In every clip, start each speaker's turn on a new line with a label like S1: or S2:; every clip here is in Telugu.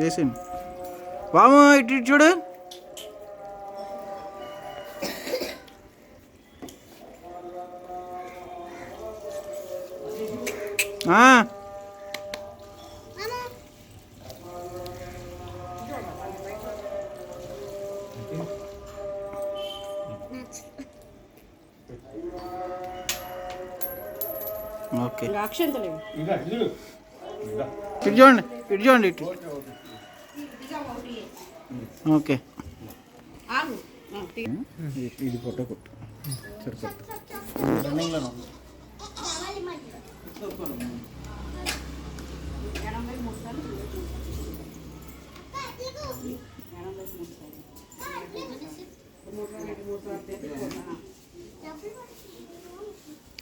S1: చేసిండు. వాము ఇటు చూడు. ఓకే ఇటు చూడండి, ఇటు చూడండి, ఇటు. ఓకే ఇది ఫోటో కొట్టు సరిపోతుంది. రన్నింగ్లో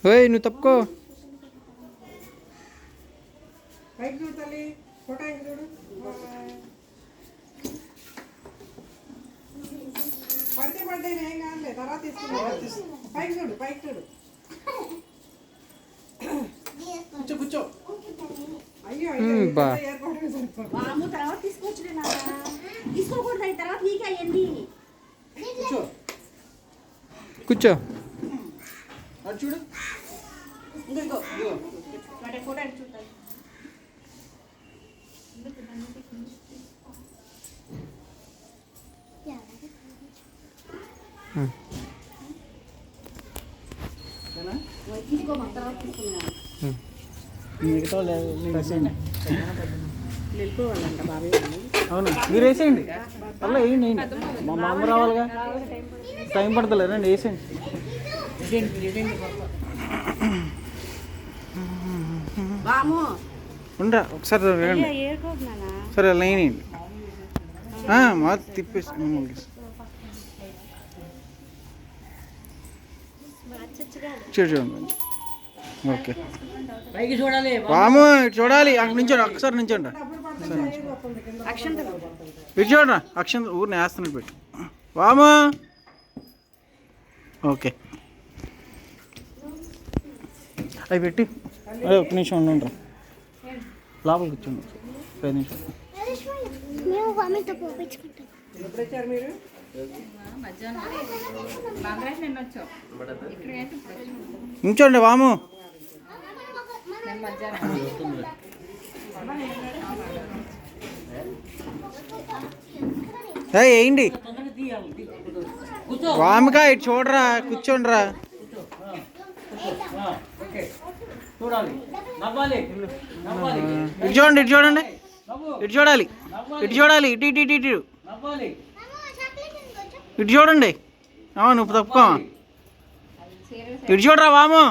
S1: ఓయ్ నువ్వు తప్పుకో.
S2: పడితే పడ్డాయి ఏం కాదులే, తర్వాత తీసుకున్నా. పైకి చూడు, పైకి చూడు. కూర్చో కూర్చో. అయ్యో
S3: తర్వాత తీసుకోవచ్చు, తీసుకోకూడదు. అయిన తర్వాత నీకు అయ్యండి.
S2: కూర్చో
S1: కూర్చో.
S2: చూడు
S3: ఫోటో చూడాలి.
S1: అవును మీరు వేసేయండి, అలా వేయండి వేయండి. మా అమ్మ రావాలిగా, టైం పడుతుంది రండి వేసేయండి. ఉండరా ఒకసారి వేయండి. సరే అలా వేయండి. మా తిప్పేసి చూడండి. ఓకే వాము చూడాలి, అక్కడ నుంచోండి, ఒకసారి నుంచోండి. ఇటు చూడరా, అక్షంత ఊరిని వేస్తున్నాడు పెట్టి. వాము ఓకే అవి పెట్టి అదే ఒక్క నిమిషం ఉండండి. లోపలికి కూర్చోండి 5 నిమిషాలు. నుంచోండి వాము. వేయండి వామికా, ఇటు చూడరా, కూర్చోండిరా. ఇటు చూడండి, ఇటు చూడండి, ఇటు చూడాలి, ఇటు చూడాలి, ఇటు ఇటు ఇటు ఇటు ఇటు చూడండి. నువ్వు తప్పుకో, ఇటు చూడరా వాము.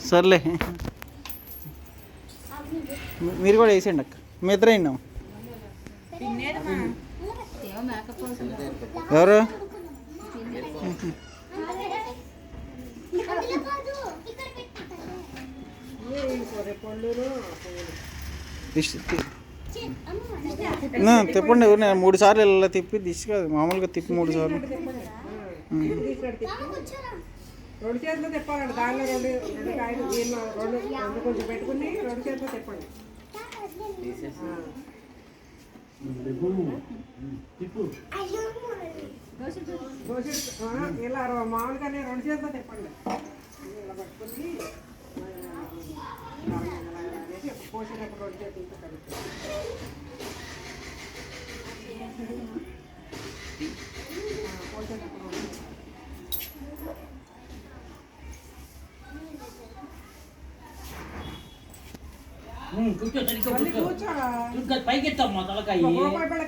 S1: సర్లే మీరు కూడా వేసేయండి అక్క, మీ ఇద్దరు అయినాం. ఎవరు తిప్పండి. ఎవరు 3 సార్లు ఇలా తిప్పి దిశ కాదు, మామూలుగా తిప్పి 3 సార్లు.
S2: 2 చేతులు తిప్పాలండి. దానిలో 2 కాయలు, దీనిలో 2 కొంచెం పెట్టుకుని 2 చేతులు తిప్పండి. ఇలా మామూలుగానే 2 చేతులు తిప్పండి. ఇలా పట్టుకుని పోసినప్పుడు 2 చేతులతో కలుపుతాం. పోసేటప్పుడు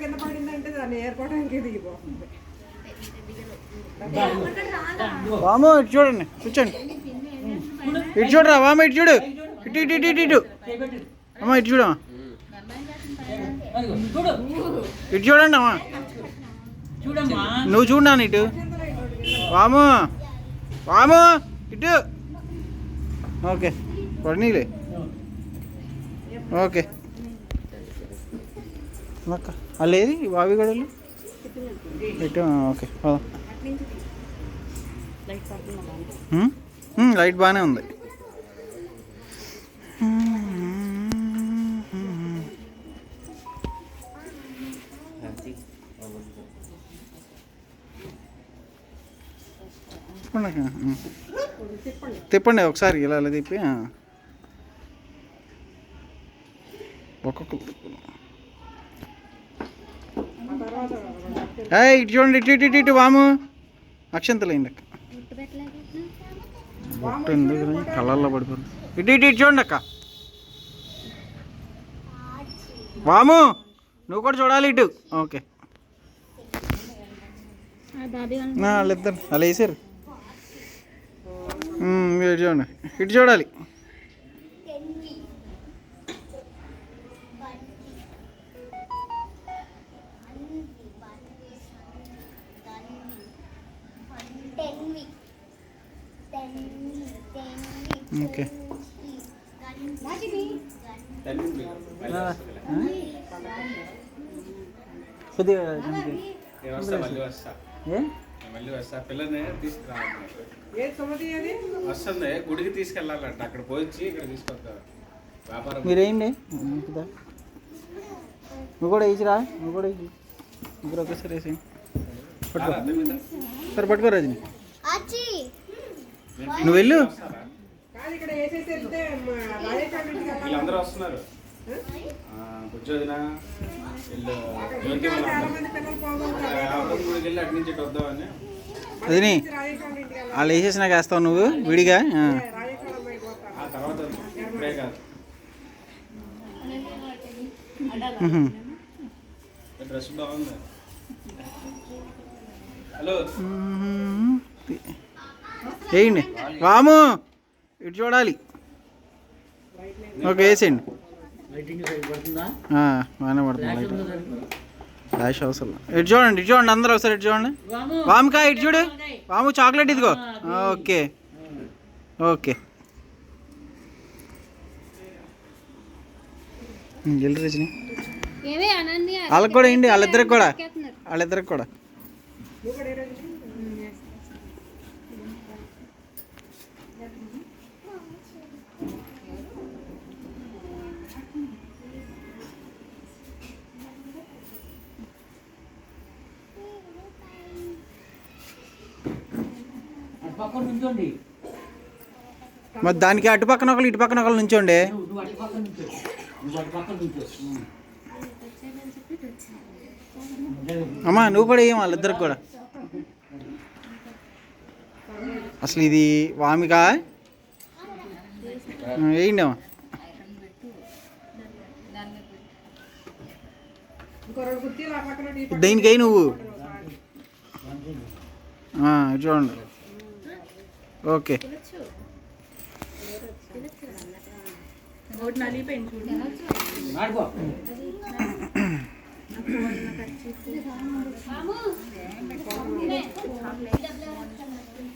S2: కింద పడిందంటే దాన్ని ఏర్పడడానికి దిగిపోతుంది.
S1: వాము ఇటు చూడండి, కూర్చోండి. ఇటు చూడరా వాము, ఇటు చూడు, ఇటు ఇటు ఇటు ఇటు ఇటు అమ్మా, ఇటు చూడమ్మా, ఇటు చూడండి అమ్మా. నువ్వు చూడన్నా ఇటు. వాము వాము ఇటు. ఓకే పడినీలే. ఓకే అక్క అల్లేది బావి గడలు ఇటు. ఓకే లైట్ బాగానే ఉంది. తిప్పండి
S2: తిప్పండి.
S1: తిప్పండి ఒకసారి ఇలా ఇలా తిప్పి ఒక్కొక్క
S2: ఆ తర్వాత
S1: ఇటు చూడండి, ఇటు ఇటు ఇటు ఇటు వాము అక్షంతలేండి అక్క. బొట్టు ఎందుకు కళ్ళల్లో పడిపోతుంది. ఇటు ఇటు ఇటు చూడండి అక్క. వాము నువ్వు కూడా చూడాలి ఇటు. ఓకే వాళ్ళిద్దరు అలా వేసారు. ఇటు చూడండి, ఇటు చూడాలి. ఓకే కొద్దిగా
S4: మళ్ళీ వస్తా పిల్లని తీసుకురావాలి.
S2: ఏ సుమతి అది
S4: వస్తుంది గుడికి తీసుకెళ్ళాలంట. అక్కడ పోయి ఇక్కడ తీసుకొస్తారు వ్యాపారం.
S1: మీరేయండి. నువ్వు కూడా వేసిరా, నువ్వు కూడా వేసి ముగ్గురు ఒకేసారి వేసి పట్టుకో. సరే పట్టుకో రజని, నువ్వు వెళ్ళు.
S2: కాదు ఇక్కడ వేసేసి వెళ్తే రాజేశ్వరం ఇంటికి వెళ్ళాలి.
S4: వీళ్ళందరూ వస్తున్నారు. బుజ్జోదిన వీళ్ళు జ్యోతి
S2: చాలా మంది పిల్లలు పోగొట్టారు.
S4: గుడికి వెళ్ళి అటు నుంచి ఇటు వద్దామని.
S1: రజని
S2: రాజేశ్వరం ఇంటికి వెళ్ళాలి.
S1: వాళ్ళు వేసేసినాక వేస్తావు నువ్వు విడిగా.
S2: రాజేశ్వరం అమ్మాయి పోతారు.
S4: ఆ తర్వాత ఇప్పుడే కాదు. డ్రెస్ బాగుంది. హలో
S1: వేయండి వాము, ఇటు చూడాలి. ఓకే వేసేయండి. బాగానే పడుతుంది. ఫ్లాష్ అవసరం. ఇటు చూడండి, ఇటు చూడండి అందరూ ఒకసారి ఇటు చూడండి. వాముకా ఇటు చూడు. వాము చాక్లెట్ ఇదిగో. ఓకే ఓకే వెళ్ళి రజని వాళ్ళకి కూడా వేయండి. వాళ్ళిద్దరికి కూడా, వాళ్ళిద్దరికి కూడా.
S2: నువ్వు కూడా ఏ రోజు
S1: మరి దానికి అటు పక్కన ఒకళ్ళు ఇటు పక్కన ఒకళ్ళు నుంచోండి. అమ్మా నువ్వు కూడా వేయం వాళ్ళిద్దరికి కూడా. అసలు ఇది వామిక వేయండి అమ్మా.
S2: ఇంకో రెండు కుర్చీలు ఆ పక్కన ఈ పక్కన
S1: దేనికి నువ్వు ఇటు చూడండి. ఓకే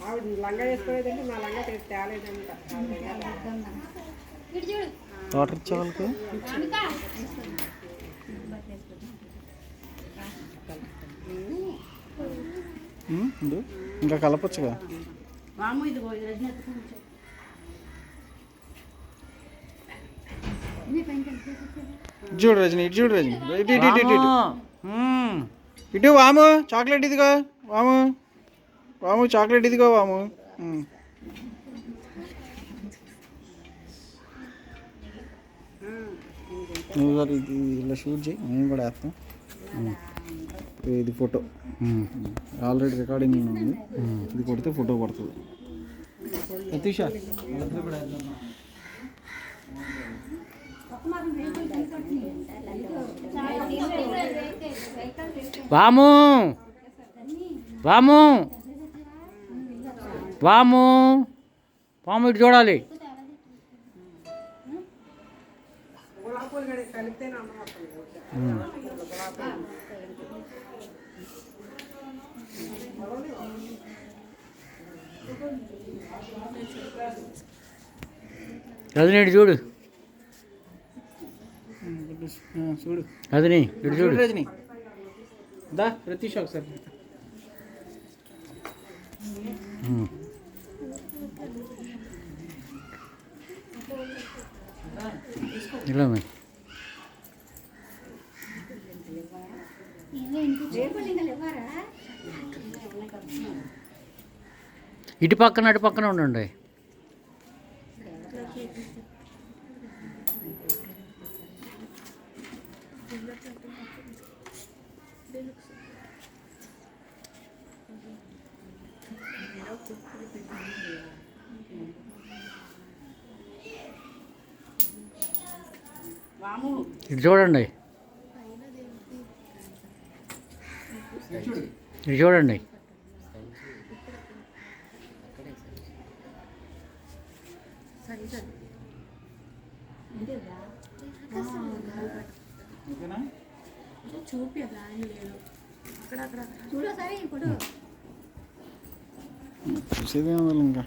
S2: ఆవిడ లంగా వేసుకోలేదంటే నా లంగా తేలేదంట.
S1: వాటర్ ఇచ్చే వాళ్ళకి ఇంకా కలపచ్చుగా. చూడు రజని, ఇటు చూడు రజని, ఇటు ఇటు ఇటు ఇటు ఇటు వాము చాక్లెట్ ఇదిగో. వాము వాము చాక్లెట్ ఇదిగో వాము. నువ్వు గారు ఇది ఇలా షూట్ చేయి, మేము కూడా వేస్తాం. ఇది ఫోటో ఆల్రెడీ రికార్డింగ్ ఉంది. ఇది కొడితే ఫోటో పడుతుంది. అతీషా
S5: వాము వాము వాము వాము ఇటు చూడాలి.
S2: గులాబీలు కలిపితే నా అమ్మ వస్తుంది.
S5: రజని ఇటు చూడు.
S1: చూడు
S5: రజని ఇటు చూడు.
S1: రజని దా ప్రతీష ఒకసారి.
S5: ఇలా మరి ఇటు పక్కన అటు పక్కన ఉండండి. ఇటు చూడండి, ఇటు చూడండి.
S1: ఓకేనా?
S3: చూడు సరే ఇప్పుడు
S1: చూసేదే ఇంకా